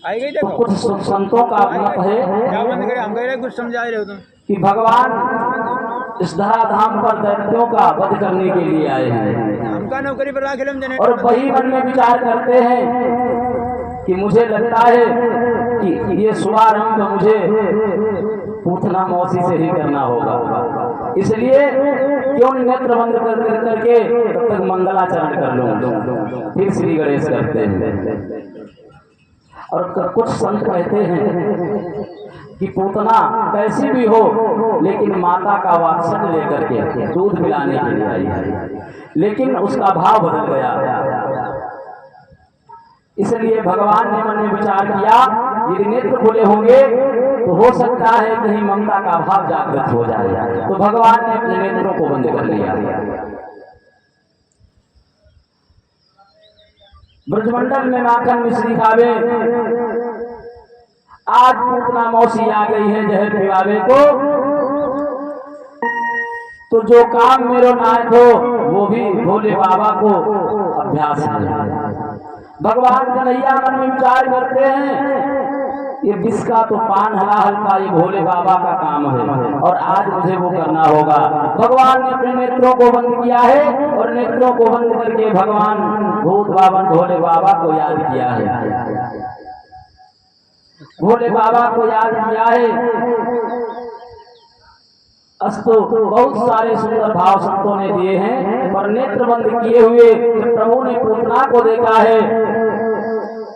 आई गई तो देखो कुछ संतों का मत है क्या बंद करे, हम कह रहे कुछ समझा रहे हो तुम। कि भगवान इस धराधाम पर दैत्यों का वध करने के लिए आए हैं हमका नौकरी पर राखे हम जने। और वही मन में विचार करते हैं कि मुझे लगता है कि ये शुभारंभ मुझे पूतना मौसी से ही करना होगा, इसलिए क्यों नेत्र बंद कर करके तब तक मंगलाचरण कर लूं, फिर श्री गणेश करते हैं। और कुछ संत कहते हैं कि पूतना कैसी भी हो लेकिन माता का वात्सल्य लेकर के दूध पिलाने के लिए आई है, लेकिन उसका भाव बदल गया। इसलिए भगवान ने मन में विचार किया यदि नेत्र खुले होंगे तो हो सकता है कहीं ममता का भाव जागृत हो जाए, तो भगवान ने अपने नेत्रों को बंद कर लिया। ब्रजमंडल में माखन मिश्री खावे, आज पूतना मौसी आ गई है जहर पिलावे को, तो जो काम मेरो नाथ हो वो भी भोले बाबा को अभ्यास है। भगवान कन्हैया मन में विचार करते हैं ये विष का तो पान हला हल्का ये भोले बाबा का काम है और आज मुझे वो करना होगा। भगवान ने अपने नेत्रों को बंद किया है और नेत्रों को बंद करके भगवान भूत बावन भोले बाबा को याद किया है, भोले बाबा को याद किया है। अस्तु बहुत सारे सुंदर भाव संतों ने दिए हैं, पर नेत्र बंद किए हुए प्रभु ने पूतना को देखा है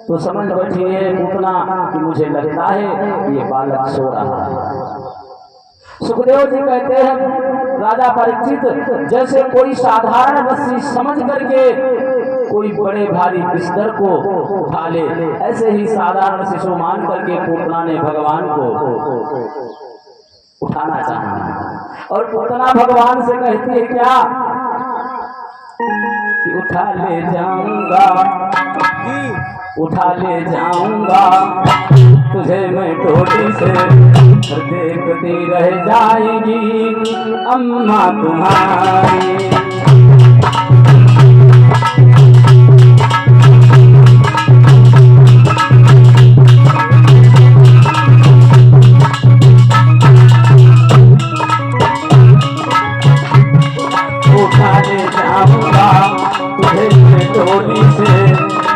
तो समझ बैठिए पूतना कि मुझे लगता है ये बालक सो रहा है। सुखदेव जी कहते हैं राजा परीक्षित जैसे कोई साधारण रस्सी समझ करके कोई बड़े भारी बिस्तर को उठा ले, ऐसे ही साधारण शिशु मान करके पूतना ने भगवान को उठाना चाहा और पूतना भगवान से कहती है क्या कि उठा ले जाऊंगा, उठा ले जाऊंगा तुझे मैं टोली से, देखती रह जाएगी अम्मा तुम्हारी। उठा ले जाऊंगा तुझे मैं टोली से,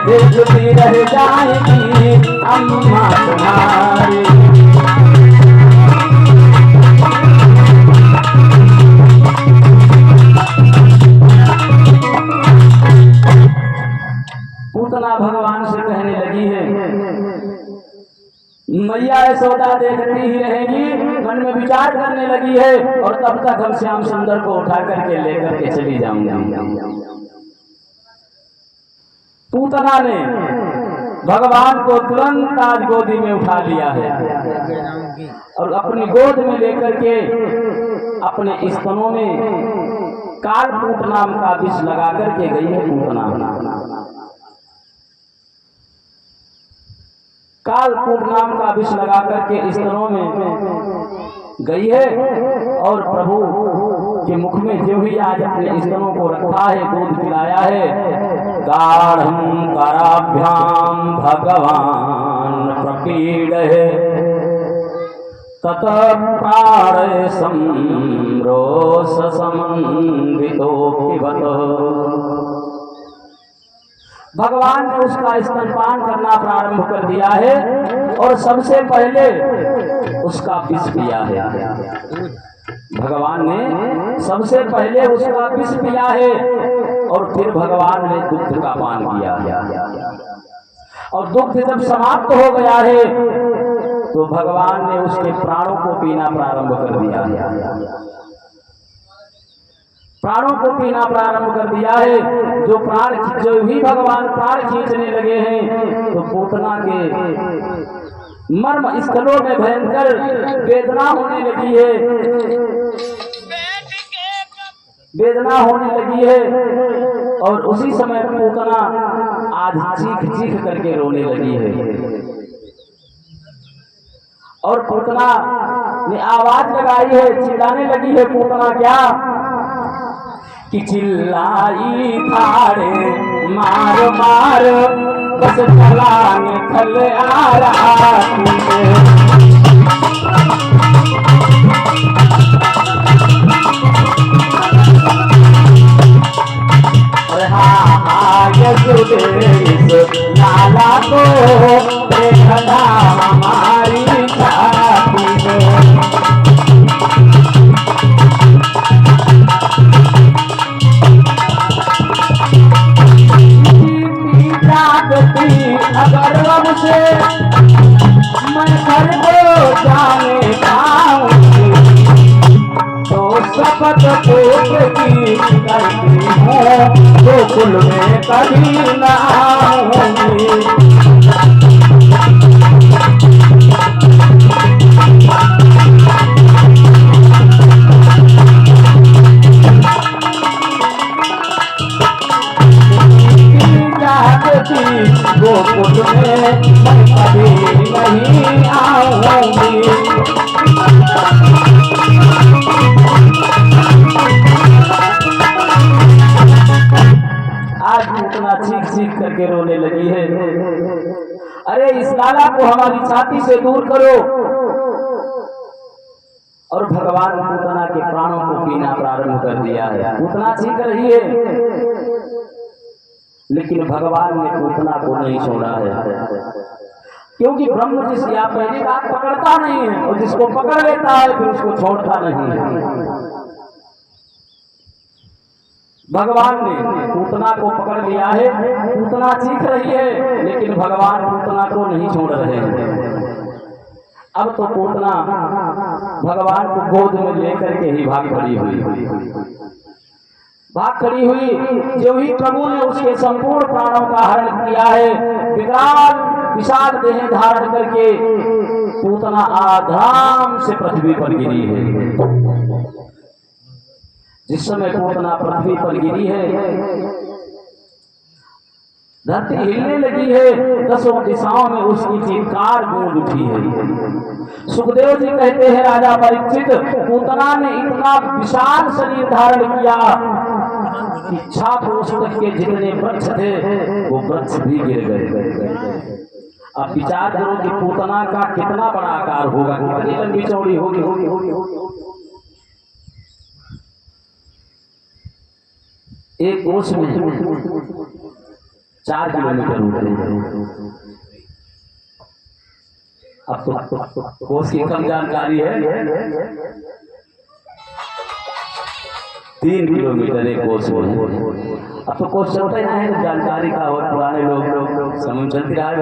देखती रह जाएगी अम्मा तुम्हारी। पूतना भगवान से कहने लगी है मैया यशोदा देखती ही रहेगी, मन में विचार करने लगी है और तब तक हम श्याम सुंदर को उठा करके लेकर के चली जाऊंगी। पूतना ने भगवान को तुरंत आज गोदी में उठा लिया है और अपनी गोद में लेकर के अपने स्तनों में कालकूट नाम का विष लगा करके गई है पूतना। कालकूट नाम का विष लगा करके स्तनों में गई है और प्रभु के मुख में जो ही आज अपने स्तनों को रखा है दूध पिलाया है। गाढ़ं कराभ्याम भगवान प्रपीड है तत प्राण संरोष समन्वितो पिबत। भगवान ने उसका स्तनपान करना प्रारंभ कर दिया है और सबसे पहले उसका विष पिया है। भगवान ने सबसे पहले उसका विष पिया है और फिर भगवान ने दुग्ध का पान किया है और दुग्ध जब समाप्त हो गया है तो भगवान ने उसके प्राणों को पीना प्रारंभ कर दिया है। प्राणों को पीना प्रारंभ कर दिया है। जो भी भगवान प्राण खींचने लगे हैं तो पूतना के मर्म स्थलों में भयंकर वेदना होने लगी है, वेदना होने लगी है और उसी समय पूतना आज चीख चीख करके रोने लगी है और पूतना ने आवाज लगाई है, चिल्लाने लगी है। पूतना क्या कि चिल्लाई थारे मार मार बस चलाने खल आ बाराती में। यशोदेश लाला को देखना हमारी छाती में। जागती अगर हमसे मैं घर को जाने पाऊंगी तो शपथ पोत की करती हूँ गोकुल में कभी न आऊंगी। गोकुल में मैं कभी नहीं आऊंगी। आज इतना चीख करके रोने लगी है। अरे इस लाला को हमारी छाती से दूर करो। और भगवान पूतना के प्राणों को पीना प्रारंभ कर दिया है। पूतना चीख रही है लेकिन भगवान ने पूतना को नहीं छोड़ा है, क्योंकि ब्रह्म जिस या पहली बात पकड़ता नहीं है और जिसको पकड़ लेता है फिर उसको छोड़ता नहीं है। भगवान ने पूतना को पकड़ लिया है। पूतना चीख रही है लेकिन भगवान पूतना को नहीं छोड़ रहे हैं। अब तो पूतना भगवान को गोद में लेकर के ही भाग खड़ी हुई। जो ही प्रभु ने उसके संपूर्ण प्राणों का हरण किया है, विशाल देह धारण करके पूतना आराम से पृथ्वी पर गिरी है। जिस समय पूतना पृथ्वी पर गिरी है धरती हिलने लगी है, 10 दिशाओं में उसकी चित्कार गूंज उठी है। सुखदेव जी कहते हैं राजा परीक्षित, पूतना ने इतना विशाल शरीर धारण किया कि छापोष के जितने वृक्ष थे वो वृक्ष भी गिर गए। अब विचार करो कि पूतना का कितना बड़ा आकार होगा, कितनी लंबी चौड़ी होगी। एक कोस में 4 किलोमीटर ऊपर। अब तो कोस की कम जानकारी है, 3 किलोमीटर एक कोस में। अब तो कोस चलता ही नहीं है, जानकारी का और पुराने लोग समझ चलती रहा है।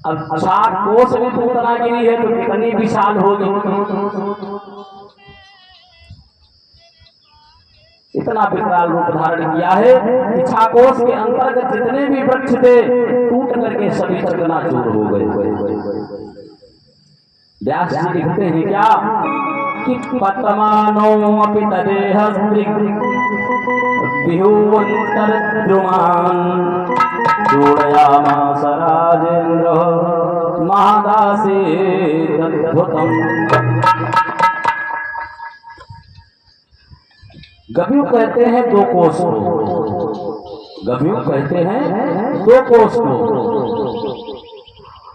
अब 4 कोस में पूतना गिरी है तो कितनी विशाल होगी। इतना विकराल रूप धारण किया है कि छाकोस के अंतर्गत जितने भी वृक्ष थे टूट करके सभी चकनाचूर हो गए। व्यास जी लिखते हैं क्या कि पतमानो अपि तदेहस्त्रिक विहुवंतर द्रुमान जोड़यामास राजेंद्र महादासे अद्भुतम। गभीर कहते हैं 2 कोस को, गभीर कहते हैं 2 कोस को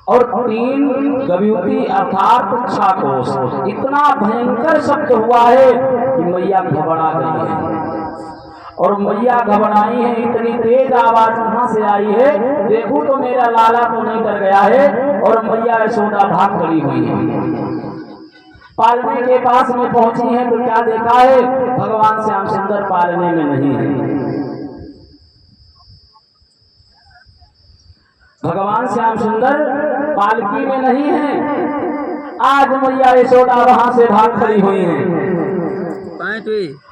और 3 गभीरती अर्थात 6 कोस। इतना भयंकर शब्द हुआ है कि मैया घबरा गई है। और मैया घबराई है, इतनी तेज आवाज कहां से आई है, देखो तो मेरा लाला तो नहीं डर गया है। और मैया यशोदा भाग खड़ी हुई है। पालने के पास में पहुंची है तो क्या देखा है, भगवान श्याम सुंदर पालने में नहीं है। भगवान श्याम सुंदर पालकी में नहीं है। आज मैया यशोदा वहां से भाग खड़ी हुई है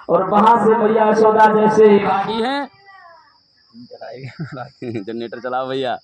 और वहां से मैया यशोदा जैसे ही भागी है। जनरेटर चलाओ भैया।